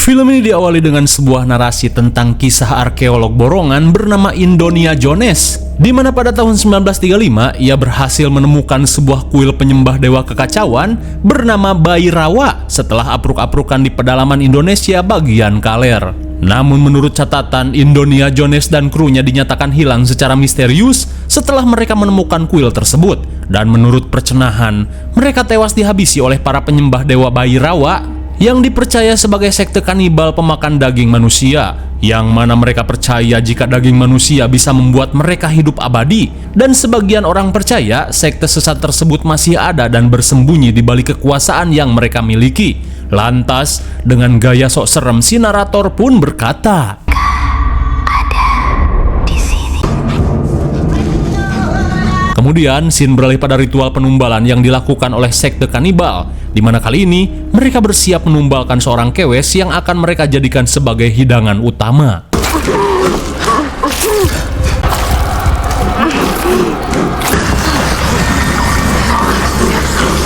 Film ini diawali dengan sebuah narasi tentang kisah arkeolog borongan bernama Indonia Jones, di mana pada tahun 1935 ia berhasil menemukan sebuah kuil penyembah dewa kekacauan bernama Bhairawa setelah apruk-aprukan di pedalaman Indonesia bagian Kaler. Namun menurut catatan, Indonia Jones dan krunya dinyatakan hilang secara misterius setelah mereka menemukan kuil tersebut, dan menurut percenahan, mereka tewas dihabisi oleh para penyembah dewa Bhairawa yang dipercaya sebagai sekte kanibal pemakan daging manusia, yang mana mereka percaya jika daging manusia bisa membuat mereka hidup abadi, dan sebagian orang percaya sekte sesat tersebut masih ada dan bersembunyi di balik kekuasaan yang mereka miliki. Lantas, dengan gaya sok serem, si narator pun berkata, kemudian, scene beralih pada ritual penumbalan yang dilakukan oleh sekte kanibal, di mana kali ini mereka bersiap menumbalkan seorang kewes yang akan mereka jadikan sebagai hidangan utama.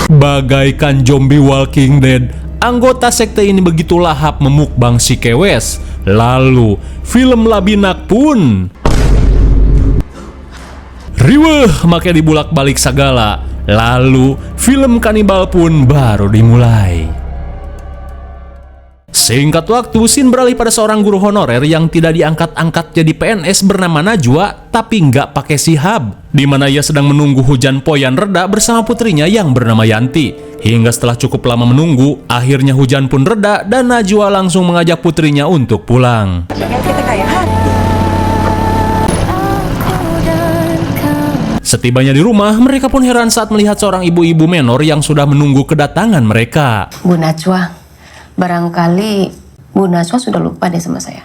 Bagaikan zombie Walking Dead, anggota sekte ini begitu lahap memukbang si kewes. Lalu, film Labinak pun riweuh make dibulak-balik segala. Lalu, film kanibal pun baru dimulai. Singkat waktu, scene beralih pada seorang guru honorer yang tidak diangkat-angkat jadi PNS bernama Najwa, tapi nggak pakai sihab, di mana ia sedang menunggu hujan poyan reda bersama putrinya yang bernama Yanti. Hingga setelah cukup lama menunggu, akhirnya hujan pun reda dan Najwa langsung mengajak putrinya untuk pulang. Setibanya di rumah, mereka pun heran saat melihat seorang ibu-ibu menor yang sudah menunggu kedatangan mereka. Bu Najwa, barangkali Bu Najwa sudah lupa deh sama saya.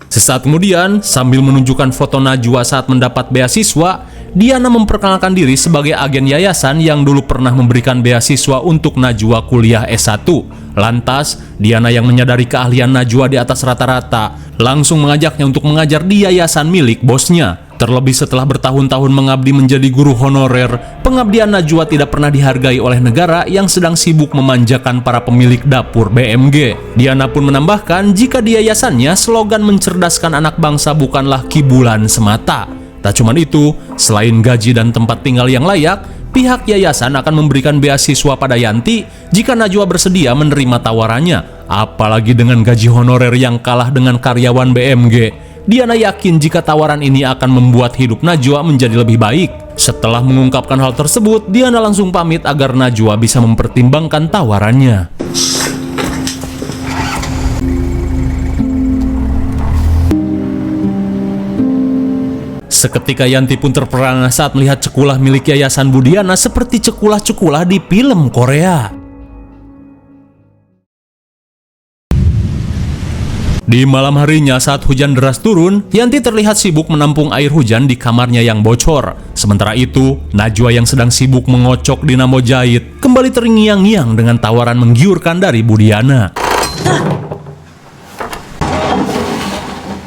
Sesaat kemudian, sambil menunjukkan foto Najwa saat mendapat beasiswa, Diana memperkenalkan diri sebagai agen yayasan yang dulu pernah memberikan beasiswa untuk Najwa kuliah S1. Lantas, Diana yang menyadari keahlian Najwa di atas rata-rata, langsung mengajaknya untuk mengajar di yayasan milik bosnya. Terlebih setelah bertahun-tahun mengabdi menjadi guru honorer, pengabdian Najwa tidak pernah dihargai oleh negara yang sedang sibuk memanjakan para pemilik dapur BMG. Diana pun menambahkan jika di yayasannya slogan mencerdaskan anak bangsa bukanlah kibulan semata. Tak cuma itu, selain gaji dan tempat tinggal yang layak, pihak yayasan akan memberikan beasiswa pada Yanti jika Najwa bersedia menerima tawarannya. Apalagi dengan gaji honorer yang kalah dengan karyawan BMG. Diana yakin jika tawaran ini akan membuat hidup Najwa menjadi lebih baik. Setelah mengungkapkan hal tersebut, Diana langsung pamit agar Najwa bisa mempertimbangkan tawarannya. Seketika Yanti pun terperangah saat melihat cekulah milik yayasan Budiana seperti cekulah-cekulah di film Korea. Di malam harinya saat hujan deras turun, Yanti terlihat sibuk menampung air hujan di kamarnya yang bocor. Sementara itu, Najwa yang sedang sibuk mengocok dinamo jahit kembali terngiang-ngiang dengan tawaran menggiurkan dari Budiana.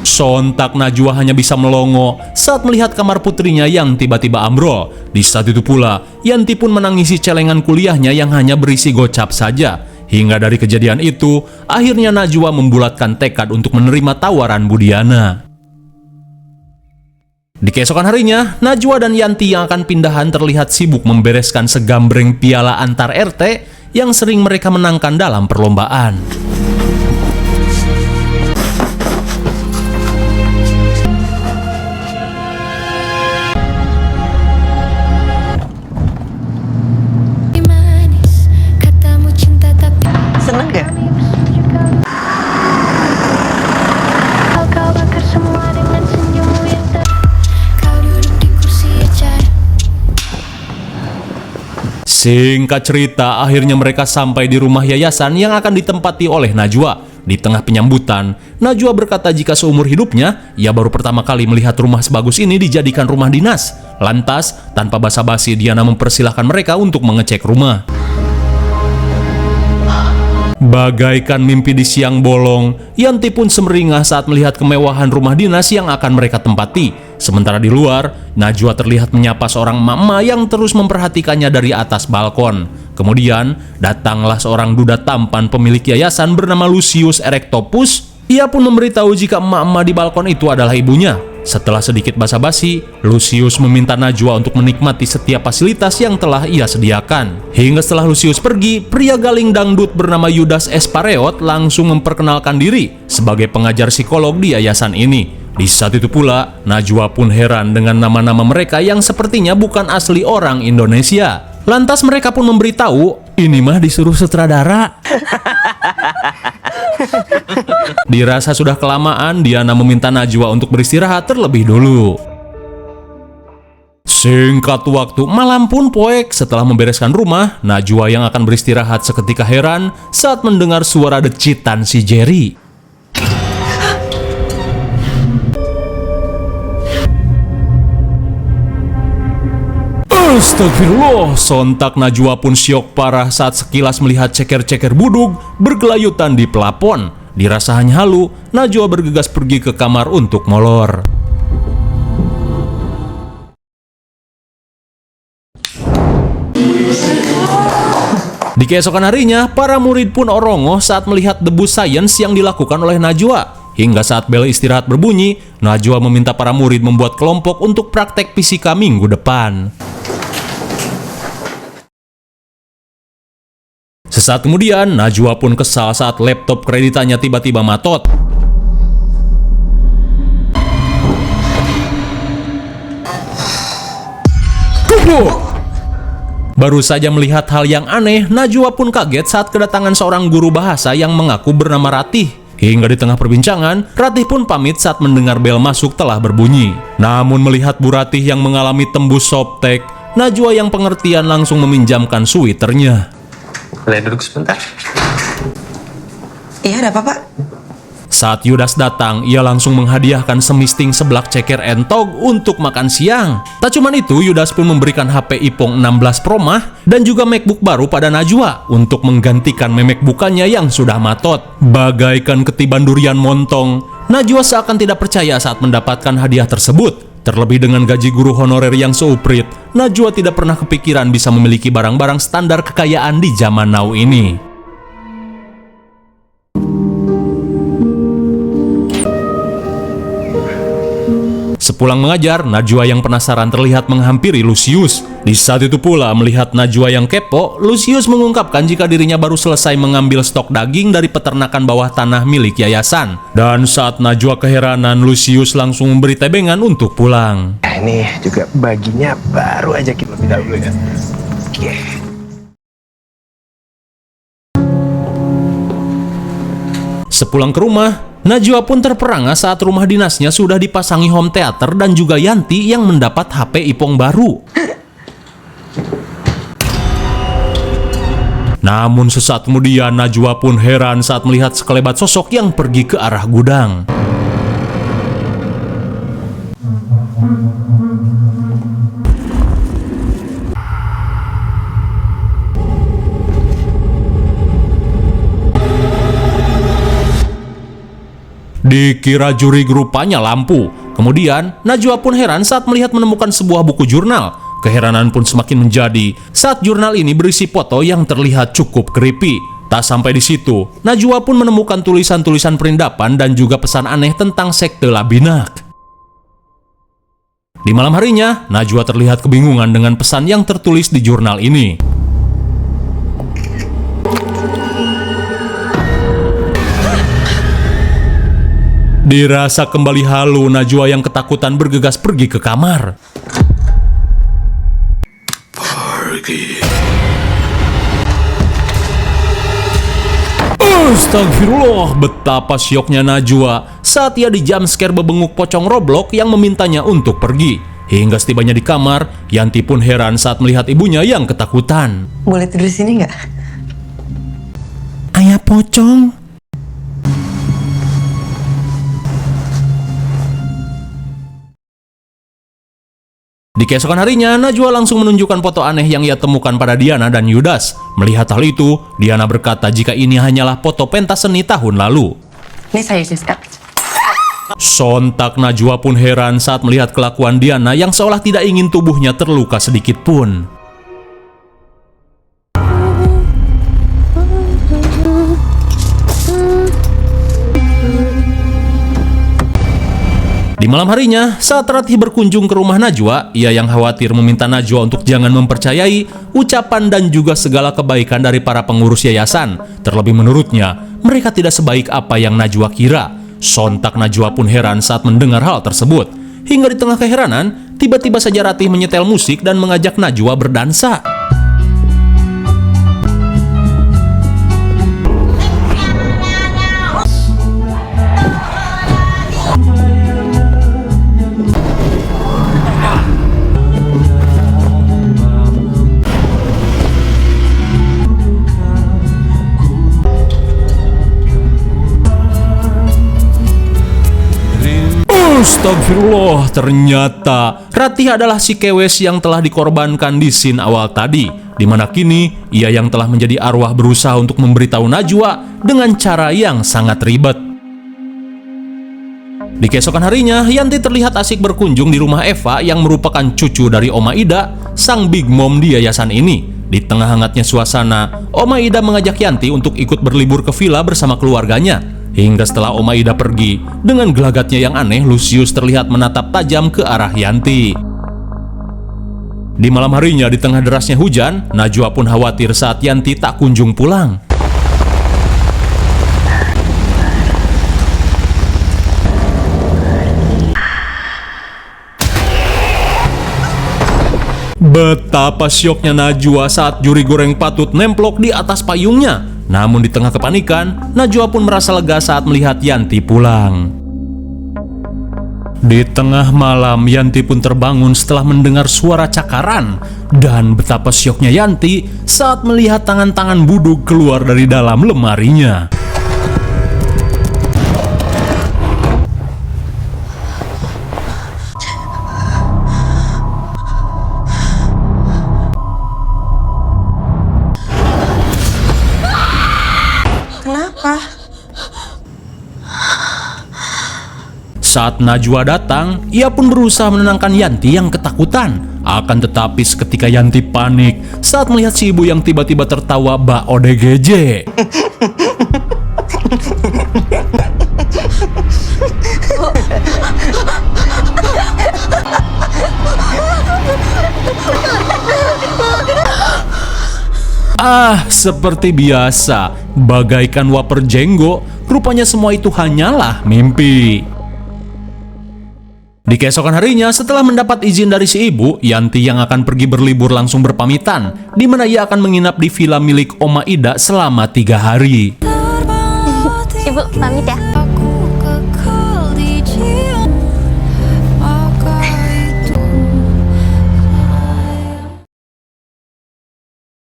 Sontak Najwa hanya bisa melongo saat melihat kamar putrinya yang tiba-tiba ambrol. Di saat itu pula, Yanti pun menangisi celengan kuliahnya yang hanya berisi gocap saja. Hingga dari kejadian itu, akhirnya Najwa membulatkan tekad untuk menerima tawaran Budiana. Di keesokan harinya, Najwa dan Yanti yang akan pindahan terlihat sibuk membereskan segambreng piala antar RT yang sering mereka menangkan dalam perlombaan. Singkat cerita, akhirnya mereka sampai di rumah yayasan yang akan ditempati oleh Najwa. Di tengah penyambutan, Najwa berkata jika seumur hidupnya, ia baru pertama kali melihat rumah sebagus ini dijadikan rumah dinas. Lantas, tanpa basa-basi, Diana mempersilahkan mereka untuk mengecek rumah. Bagaikan mimpi di siang bolong, Yanti pun semeringah saat melihat kemewahan rumah dinas yang akan mereka tempati. Sementara di luar, Najwa terlihat menyapa seorang mama yang terus memperhatikannya dari atas balkon. Kemudian, datanglah seorang duda tampan pemilik yayasan bernama Lucius Erectopus. Ia pun memberitahu jika emak-emak di balkon itu adalah ibunya. Setelah sedikit basa-basi, Lucius meminta Najwa untuk menikmati setiap fasilitas yang telah ia sediakan. Hingga setelah Lucius pergi, pria galing dangdut bernama Yudas Espareot langsung memperkenalkan diri sebagai pengajar psikolog di yayasan ini. Di saat itu pula, Najwa pun heran dengan nama-nama mereka yang sepertinya bukan asli orang Indonesia. Lantas mereka pun memberitahu, ini mah disuruh sutradara. Dirasa sudah kelamaan, Diana meminta Najwa untuk beristirahat terlebih dulu. Singkat waktu, malam pun poek. Setelah membereskan rumah, Najwa yang akan beristirahat seketika heran saat mendengar suara decitan si Jerry. Astagfirullah, sontak Najwa pun syok parah saat sekilas melihat ceker-ceker budug bergelayutan di pelapon. Dirasa hanya halu, Najwa bergegas pergi ke kamar untuk molor. Di keesokan harinya, para murid pun orongoh saat melihat debus sains yang dilakukan oleh Najwa. Hingga saat bel istirahat berbunyi, Najwa meminta para murid membuat kelompok untuk praktek fisika minggu depan. Sesaat kemudian, Najwa pun kesal saat laptop kreditannya tiba-tiba matot. Baru saja melihat hal yang aneh, Najwa pun kaget saat kedatangan seorang guru bahasa yang mengaku bernama Ratih. Hingga di tengah perbincangan, Ratih pun pamit saat mendengar bel masuk telah berbunyi. Namun melihat Bu Ratih yang mengalami tembus softtek, Najwa yang pengertian langsung meminjamkan sweaternya. Boleh duduk sebentar? Iya, ada apa, Pak? Saat Yudas datang, ia langsung menghadiahkan semisting seblak ceker entog untuk makan siang. Tak cuma itu, Yudas pun memberikan HP iPhone 16 Pro Max dan juga MacBook baru pada Najwa untuk menggantikan memek bukannya yang sudah matot. Bagaikan ketiban durian montong, Najwa seakan tidak percaya saat mendapatkan hadiah tersebut. Terlebih dengan gaji guru honorer yang seuprit, Najwa tidak pernah kepikiran bisa memiliki barang-barang standar kekayaan di zaman now ini. Sepulang mengajar, Najwa yang penasaran terlihat menghampiri Lucius. Di saat itu pula, melihat Najwa yang kepo, Lucius mengungkapkan jika dirinya baru selesai mengambil stok daging dari peternakan bawah tanah milik yayasan. Dan saat Najwa keheranan, Lucius langsung memberi tebengan untuk pulang. Ini juga baginya baru aja kita lebih dahulu ya. Oke. Sepulang ke rumah, Najwa pun terperangah saat rumah dinasnya sudah dipasangi home theater dan juga Yanti yang mendapat HP iPhone baru. Namun sesaat kemudian Najwa pun heran saat melihat sekelebat sosok yang pergi ke arah gudang. Dikira juri rupanya lampu. Kemudian, Najwa pun heran saat melihat menemukan sebuah buku jurnal. Keheranan pun semakin menjadi saat jurnal ini berisi foto yang terlihat cukup creepy. Tak sampai di situ, Najwa pun menemukan tulisan-tulisan perindapan dan juga pesan aneh tentang sekte Labinak. Di malam harinya, Najwa terlihat kebingungan dengan pesan yang tertulis di jurnal ini. Dirasa kembali halu, Najwa yang ketakutan bergegas pergi ke kamar. Astagfirullah, betapa syoknya Najwa saat ia di jumpscare bebenguk pocong Roblox yang memintanya untuk pergi. Hingga setibanya di kamar, Yanti pun heran saat melihat ibunya yang ketakutan. Boleh tidur di sini nggak? Ayah pocong. Di keesokan harinya, Najwa langsung menunjukkan foto aneh yang ia temukan pada Diana dan Yudas. Melihat hal itu, Diana berkata jika ini hanyalah foto pentas seni tahun lalu. Ini saya Siska. Sontak Najwa pun heran saat melihat kelakuan Diana yang seolah tidak ingin tubuhnya terluka sedikit pun. Di malam harinya, saat Ratih berkunjung ke rumah Najwa, ia yang khawatir meminta Najwa untuk jangan mempercayai ucapan dan juga segala kebaikan dari para pengurus yayasan. Terlebih menurutnya, mereka tidak sebaik apa yang Najwa kira. Sontak Najwa pun heran saat mendengar hal tersebut. Hingga di tengah keheranan, tiba-tiba saja Ratih menyetel musik dan mengajak Najwa berdansa. Astagfirullah, ternyata Ratih adalah si kewes yang telah dikorbankan di scene awal tadi, di mana kini ia yang telah menjadi arwah berusaha untuk memberitahu Najwa dengan cara yang sangat ribet. Di keesokan harinya, Yanti terlihat asik berkunjung di rumah Eva yang merupakan cucu dari Oma Ida, sang big mom di yayasan ini. Di tengah hangatnya suasana, Oma Ida mengajak Yanti untuk ikut berlibur ke villa bersama keluarganya. Hingga setelah Oma Ida pergi, dengan gelagatnya yang aneh, Lucius terlihat menatap tajam ke arah Yanti. Di malam harinya, di tengah derasnya hujan, Najwa pun khawatir saat Yanti tak kunjung pulang. Betapa syoknya Najwa saat juri goreng patut nemplok di atas payungnya. Namun di tengah kepanikan, Najwa pun merasa lega saat melihat Yanti pulang. Di tengah malam, Yanti pun terbangun setelah mendengar suara cakaran. Dan betapa syoknya Yanti saat melihat tangan-tangan buduk keluar dari dalam lemarinya. Saat Najwa datang, ia pun berusaha menenangkan Yanti yang ketakutan. Akan tetapi seketika Yanti panik saat melihat si ibu yang tiba-tiba tertawa bak ODGJ. Seperti biasa, bagaikan waper jenggo, rupanya semua itu hanyalah mimpi. Di keesokan harinya, setelah mendapat izin dari si ibu, Yanti yang akan pergi berlibur langsung berpamitan, di mana ia akan menginap di villa milik Oma Ida selama 3 hari. Ibu, pamit ya.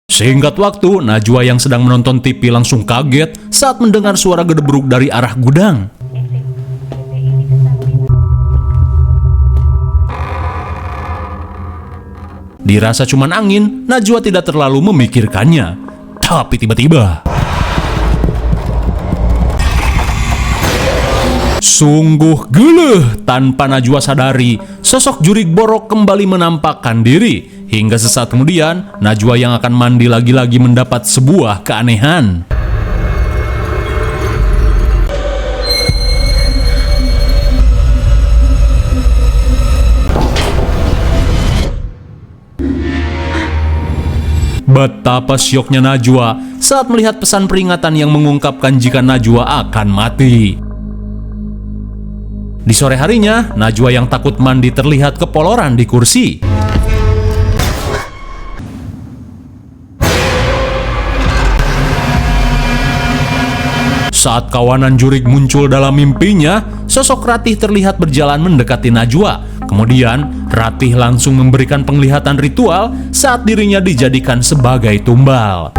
Singkat waktu, Najwa yang sedang menonton TV langsung kaget saat mendengar suara gedebruk dari arah gudang. Dirasa cuman angin, Najwa tidak terlalu memikirkannya. Tapi tiba-tiba, sungguh geleh, tanpa Najwa sadari, sosok jurik borok kembali menampakkan diri. Hingga sesaat kemudian, Najwa yang akan mandi lagi-lagi mendapat sebuah keanehan. Betapa syoknya Najwa saat melihat pesan peringatan yang mengungkapkan jika Najwa akan mati. Di sore harinya, Najwa yang takut mandi terlihat kepoloran di kursi. Saat kawanan jurik muncul dalam mimpinya, sosok Ratih terlihat berjalan mendekati Najwa. Kemudian, Ratih langsung memberikan penglihatan ritual saat dirinya dijadikan sebagai tumbal.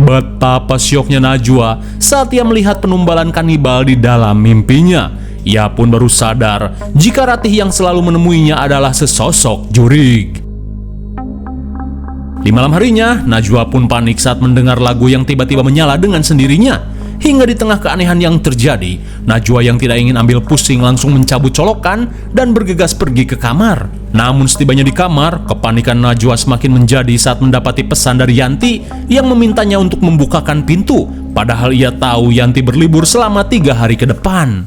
Betapa syoknya Najwa saat ia melihat penumbalan kanibal di dalam mimpinya. Ia pun baru sadar jika Ratih yang selalu menemuinya adalah sesosok jurik. Di malam harinya, Najwa pun panik saat mendengar lagu yang tiba-tiba menyala dengan sendirinya. Hingga di tengah keanehan yang terjadi, Najwa yang tidak ingin ambil pusing langsung mencabut colokan dan bergegas pergi ke kamar. Namun setibanya di kamar, kepanikan Najwa semakin menjadi saat mendapati pesan dari Yanti yang memintanya untuk membukakan pintu. Padahal ia tahu Yanti berlibur selama 3 hari ke depan.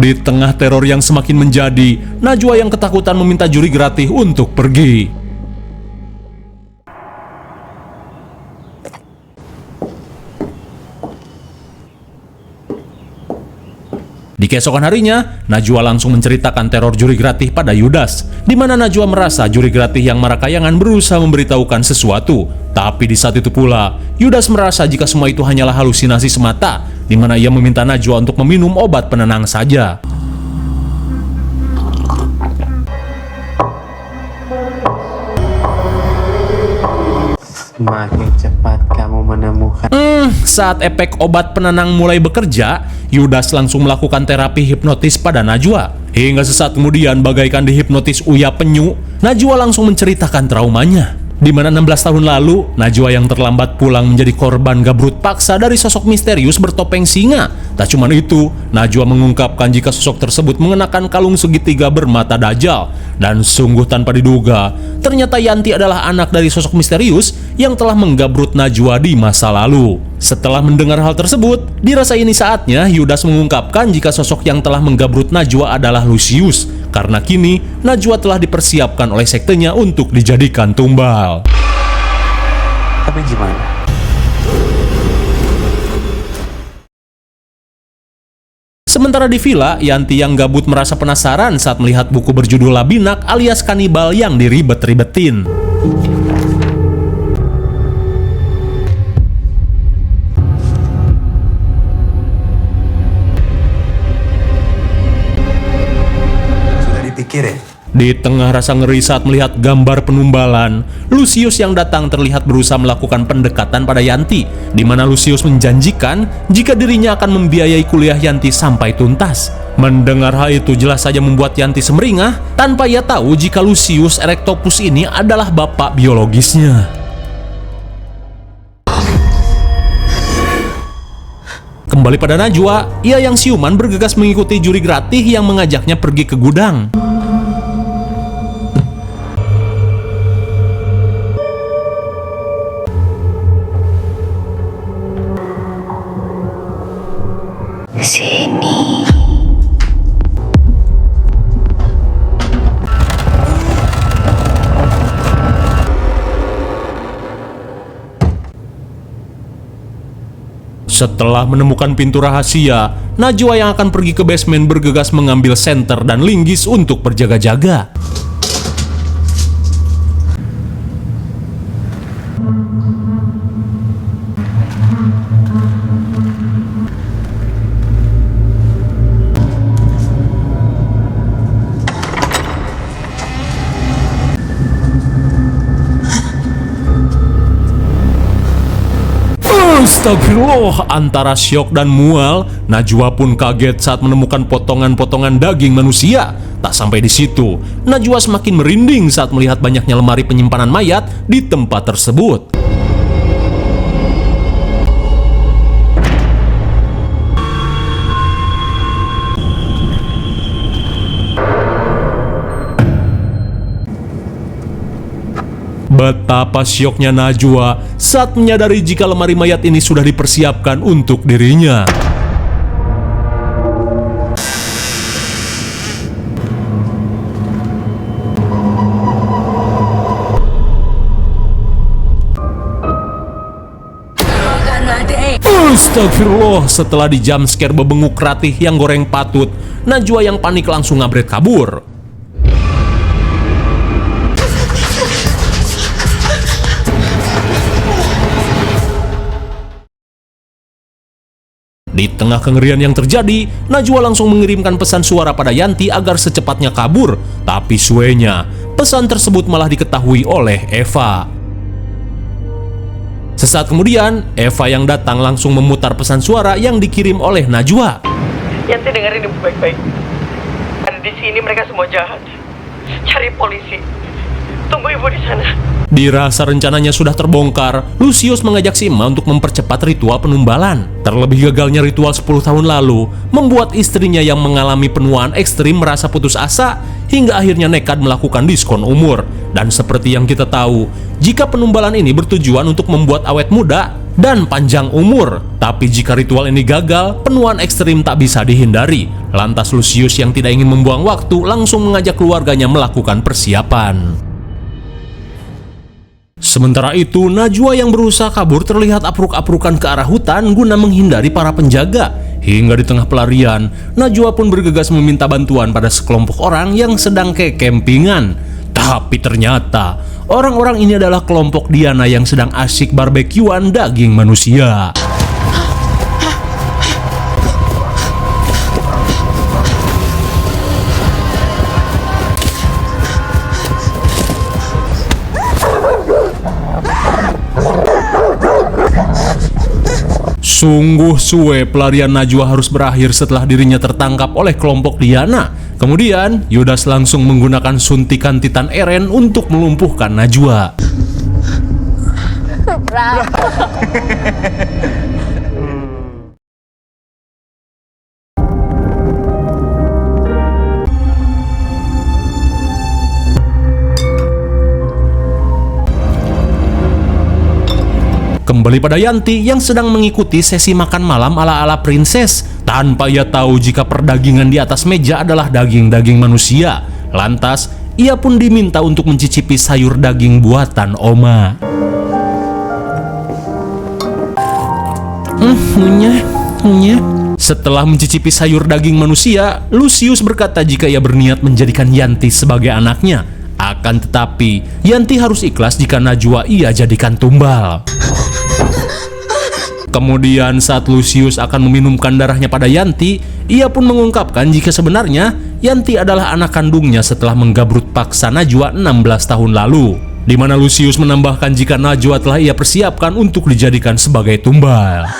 Di tengah teror yang semakin menjadi, Najwa yang ketakutan meminta Jurigrati untuk pergi. Di keesokan harinya, Najwa langsung menceritakan teror Jurigrati pada Yudas, di mana Najwa merasa Jurigrati yang marakayangan berusaha memberitahukan sesuatu. Tapi di saat itu pula, Yudas merasa jika semua itu hanyalah halusinasi semata, di mana ia meminta Najwa untuk meminum obat penenang saja. Semakin cepat kamu menemukan. Saat efek obat penenang mulai bekerja, Yudas langsung melakukan terapi hipnotis pada Najwa. Hingga sesaat kemudian bagaikan dihipnotis Uya Penyu, Najwa langsung menceritakan traumanya. Di mana 16 tahun lalu, Najwa yang terlambat pulang menjadi korban gabrut paksa dari sosok misterius bertopeng singa. Tak cuma itu, Najwa mengungkapkan jika sosok tersebut mengenakan kalung segitiga bermata dajjal. Dan sungguh tanpa diduga, ternyata Yanti adalah anak dari sosok misterius yang telah menggabrut Najwa di masa lalu. Setelah mendengar hal tersebut, dirasa ini saatnya Yudas mengungkapkan jika sosok yang telah menggabrut Najwa adalah Lucius. Karena kini, Najwa telah dipersiapkan oleh sektenya untuk dijadikan tumbal. Tapi gimana? Sementara di villa, Yanti yang gabut merasa penasaran saat melihat buku berjudul Labinak alias kanibal yang diribet-ribetin. Sudah dipikirin? Di tengah rasa ngeri saat melihat gambar penumbalan, Lucius yang datang terlihat berusaha melakukan pendekatan pada Yanti, di mana Lucius menjanjikan jika dirinya akan membiayai kuliah Yanti sampai tuntas. Mendengar hal itu jelas saja membuat Yanti semeringah, tanpa ia tahu jika Lucius Erectopus ini adalah bapak biologisnya. Kembali pada Najwa, ia yang siuman bergegas mengikuti Jurigrati yang mengajaknya pergi ke gudang. Sini. Setelah menemukan pintu rahasia, Najwa yang akan pergi ke basement bergegas mengambil senter dan linggis untuk berjaga-jaga. Astagfirullah, antara syok dan mual, Najwa pun kaget saat menemukan potongan-potongan daging manusia. Tak sampai di situ, Najwa semakin merinding saat melihat banyaknya lemari penyimpanan mayat di tempat tersebut. Betapa syoknya Najwa saat menyadari jika lemari mayat ini sudah dipersiapkan untuk dirinya. Astagfirullah, setelah di jumpscare bebenguk Ratih yang goreng patut, Najwa yang panik langsung ngabret kabur. Di tengah kengerian yang terjadi, Najwa langsung mengirimkan pesan suara pada Yanti agar secepatnya kabur. Tapi suenya, pesan tersebut malah diketahui oleh Eva. Sesaat kemudian, Eva yang datang langsung memutar pesan suara yang dikirim oleh Najwa. Yanti dengerin ibu baik-baik. Ada di sini mereka semua jahat. Cari polisi. Tunggu ibu di sana. Dirasa rencananya sudah terbongkar, Lucius mengajak si emak untuk mempercepat ritual penumbalan. Terlebih gagalnya ritual 10 tahun lalu, membuat istrinya yang mengalami penuaan ekstrim merasa putus asa, hingga akhirnya nekat melakukan diskon umur. Dan seperti yang kita tahu, jika penumbalan ini bertujuan untuk membuat awet muda dan panjang umur. Tapi jika ritual ini gagal, penuaan ekstrim tak bisa dihindari. Lantas Lucius yang tidak ingin membuang waktu, langsung mengajak keluarganya melakukan persiapan. Sementara itu, Najwa yang berusaha kabur terlihat apruk-aprukan ke arah hutan guna menghindari para penjaga. Hingga di tengah pelarian, Najwa pun bergegas meminta bantuan pada sekelompok orang yang sedang ke kempingan. Tapi ternyata, orang-orang ini adalah kelompok Diana yang sedang asyik barbekyuan daging manusia. Sungguh suwe pelarian Najwa harus berakhir setelah dirinya tertangkap oleh kelompok Diana. Kemudian, Yudas langsung menggunakan suntikan Titan Eren untuk melumpuhkan Najwa. Kembali pada Yanti yang sedang mengikuti sesi makan malam ala-ala princess, tanpa ia tahu jika perdagingan di atas meja adalah daging-daging manusia. Lantas, ia pun diminta untuk mencicipi sayur daging buatan Oma. Ngunyah. Setelah mencicipi sayur daging manusia, Lucius berkata jika ia berniat menjadikan Yanti sebagai anaknya. Akan tetapi, Yanti harus ikhlas jika Najwa ia jadikan tumbal. Kemudian saat Lucius akan meminumkan darahnya pada Yanti, ia pun mengungkapkan jika sebenarnya Yanti adalah anak kandungnya setelah menggabrut paksa Najwa 16 tahun lalu. Di mana Lucius menambahkan jika Najwa telah ia persiapkan untuk dijadikan sebagai tumbal.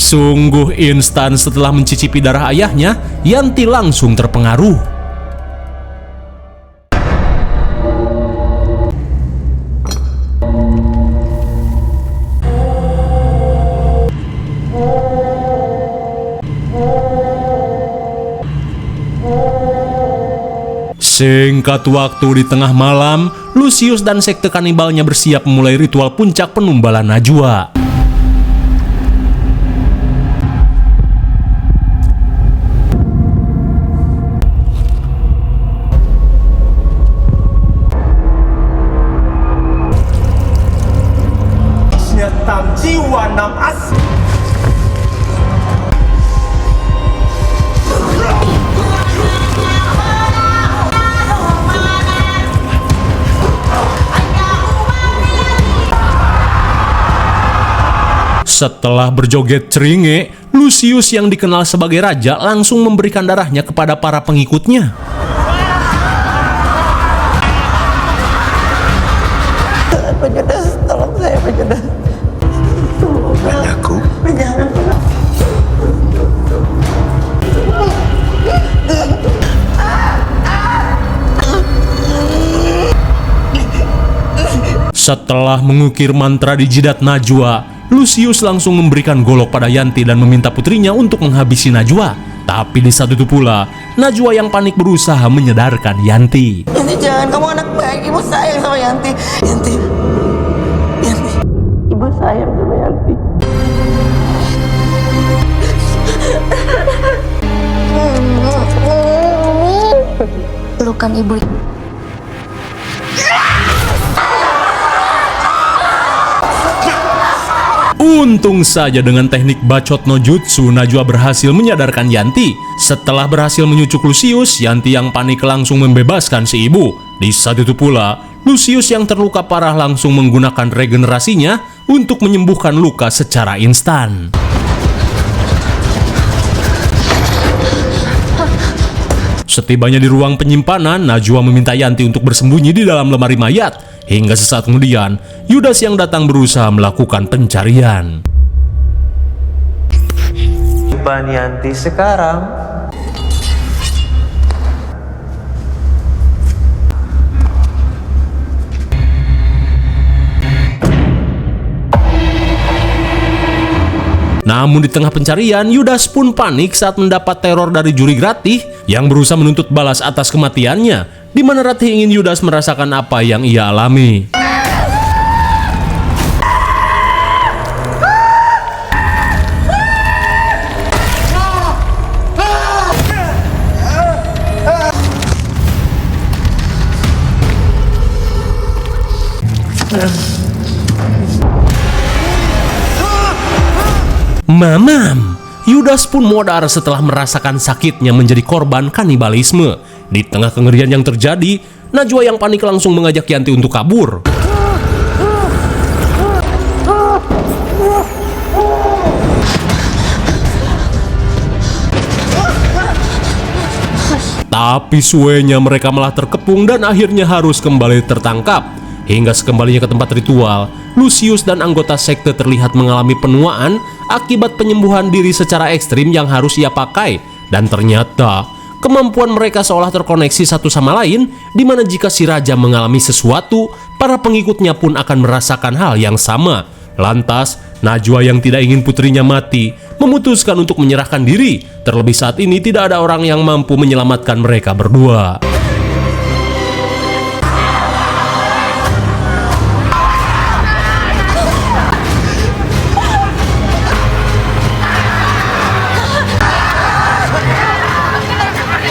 Sungguh instan setelah mencicipi darah ayahnya, Yanti langsung terpengaruh. Singkat waktu di tengah malam, Lucius dan sekte kanibalnya bersiap memulai ritual puncak penumbalan Najwa. Setelah berjoget ceringe, Lucius yang dikenal sebagai raja langsung memberikan darahnya kepada para pengikutnya. Pejudas, tolong saya Pejudas. Anakku. Jangan. Setelah mengukir mantra di jidat Najwa, Lucius langsung memberikan golok pada Yanti dan meminta putrinya untuk menghabisi Najwa. Tapi di saat itu pula, Najwa yang panik berusaha menyadarkan Yanti. Yanti jangan, kamu anak baik, ibu sayang sama Yanti. Yanti. Ibu sayang sama Yanti. Pelukan ibu. Untung saja dengan teknik bacot no jutsu, Najwa berhasil menyadarkan Yanti. Setelah berhasil menyucuk Lucius, Yanti yang panik langsung membebaskan si ibu. Di saat itu pula, Lucius yang terluka parah langsung menggunakan regenerasinya untuk menyembuhkan luka secara instan. Setibanya di ruang penyimpanan, Najwa meminta Yanti untuk bersembunyi di dalam lemari mayat. Hingga sesaat kemudian, Yudas yang datang berusaha melakukan pencarian. Depan Yanti sekarang. Namun di tengah pencarian, Yudas pun panik saat mendapat teror dari juri Ratih yang berusaha menuntut balas atas kematiannya, di mana Ratih ingin Yudas merasakan apa yang ia alami. Mamam, Yudas pun modar setelah merasakan sakitnya menjadi korban kanibalisme. Di tengah kengerian yang terjadi, Najwa yang panik langsung mengajak Yanti untuk kabur. Tapi suenya mereka malah terkepung dan akhirnya harus kembali tertangkap. Hingga sekembalinya ke tempat ritual, Lucius dan anggota sekte terlihat mengalami penuaan akibat penyembuhan diri secara ekstrim yang harus ia pakai. Dan ternyata, kemampuan mereka seolah terkoneksi satu sama lain, di mana jika si raja mengalami sesuatu, para pengikutnya pun akan merasakan hal yang sama. Lantas, Najwa yang tidak ingin putrinya mati, memutuskan untuk menyerahkan diri. Terlebih saat ini tidak ada orang yang mampu menyelamatkan mereka berdua.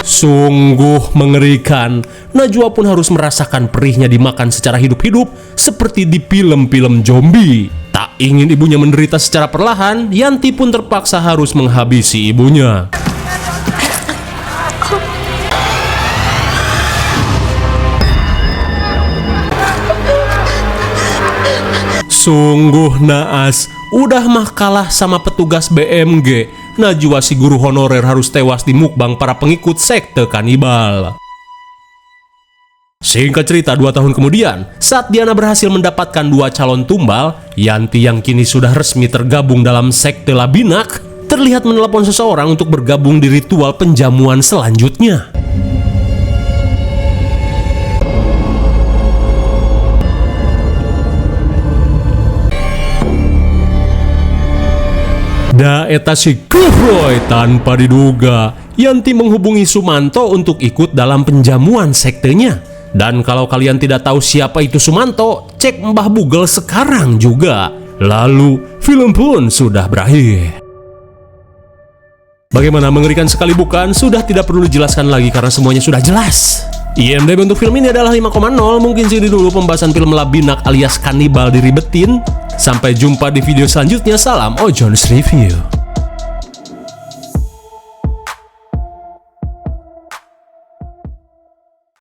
Sungguh mengerikan. Najwa pun harus merasakan perihnya dimakan secara hidup-hidup seperti di film-film zombie. Tak ingin ibunya menderita secara perlahan, Yanti pun terpaksa harus menghabisi ibunya. Sungguh naas, udah mah kalah sama petugas BMG. Najwa si guru honorer harus tewas di mukbang para pengikut sekte kanibal. Singkat cerita, 2 tahun kemudian, saat Diana berhasil mendapatkan 2 calon tumbal, Yanti yang kini sudah resmi tergabung dalam sekte Labinak, terlihat menelepon seseorang untuk bergabung di ritual penjamuan selanjutnya. Da eta si Kuroy, tanpa diduga, Yanti menghubungi Sumanto untuk ikut dalam penjamuan sektenya. Dan kalau kalian tidak tahu siapa itu Sumanto, cek Mbah Google sekarang juga. Lalu, film pun sudah berakhir. Bagaimana, mengerikan sekali bukan? Sudah tidak perlu dijelaskan lagi karena semuanya sudah jelas. IMDb untuk film ini adalah 5,0. Mungkin segini dulu pembahasan film Labinak alias kanibal diribetin. Sampai jumpa di video selanjutnya. Salam Ojon's Review.